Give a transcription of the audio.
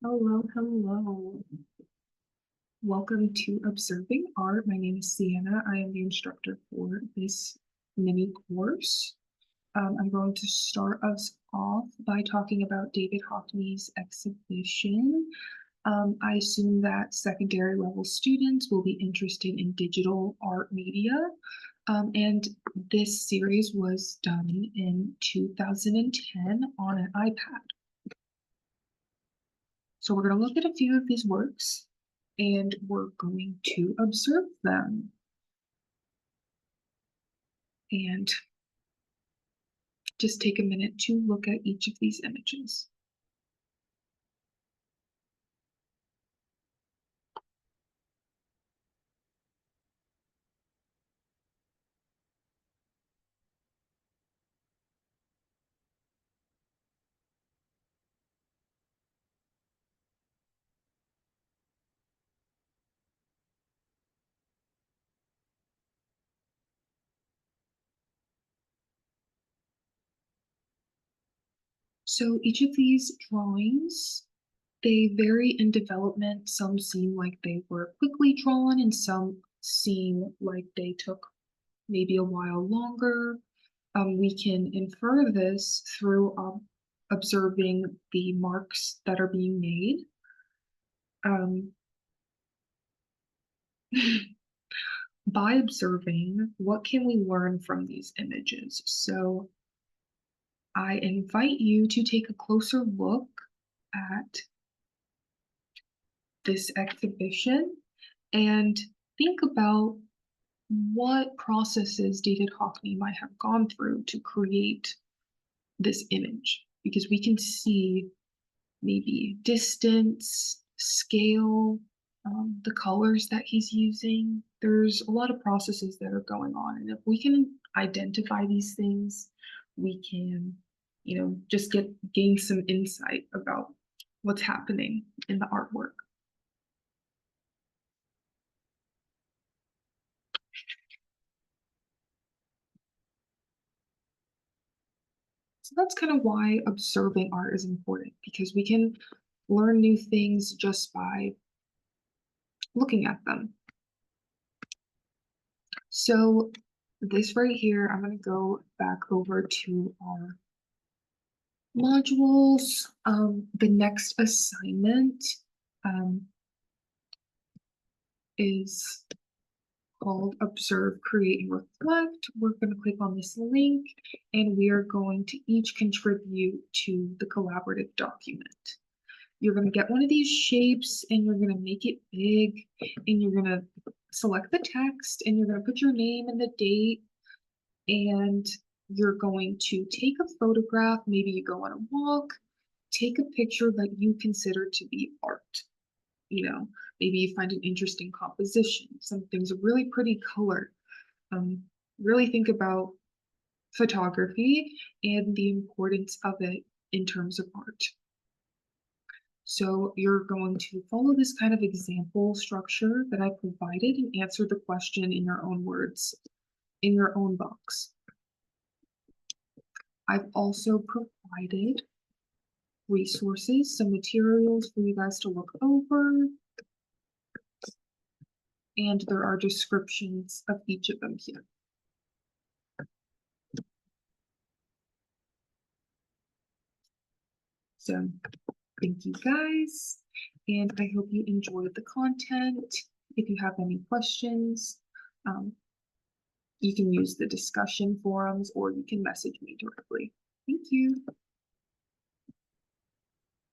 Hello, hello. Welcome to Observing Art. My name is Sienna. I am the instructor for this mini course. I'm going to start us off by talking about David Hockney's exhibition. I assume that secondary level students will be interested in digital art media. And this series was done in 2010 on an iPad. So we're going to look at a few of these works and we're going to observe them and just take a minute to look at each of these images. So each of these drawings, they vary in development. Some seem like they were quickly drawn and some seem like they took maybe a while longer. We can infer this through observing the marks that are being made. By observing, what can we learn from these images? So I invite you to take a closer look at this exhibition and think about what processes David Hockney might have gone through to create this image, because we can see maybe distance, scale, the colors that he's using. There's a lot of processes that are going on, and if we can identify these things, we can, just gain some insight about what's happening in the artwork. So that's kind of why observing art is important, because we can learn new things just by looking at them. So this right here, I'm going to go back over to our modules. The next assignment is called Observe, Create, and Reflect. We're going to click on this link and we are going to each contribute to the collaborative document. You're going to get one of these shapes and you're going to make it big and you're going to select the text and you're going to put your name and the date, and you're going to take a photograph. Maybe you go on a walk, take a picture that you consider to be art. Maybe you find an interesting composition, something's really pretty color. Really think about photography and the importance of it in terms of art. So you're going to follow this kind of example structure that I provided and answer the question in your own words, in your own box. I've also provided resources, some materials for you guys to look over, and there are descriptions of each of them here. So thank you guys, and I hope you enjoyed the content. If you have any questions, you can use the discussion forums or you can message me directly. Thank you.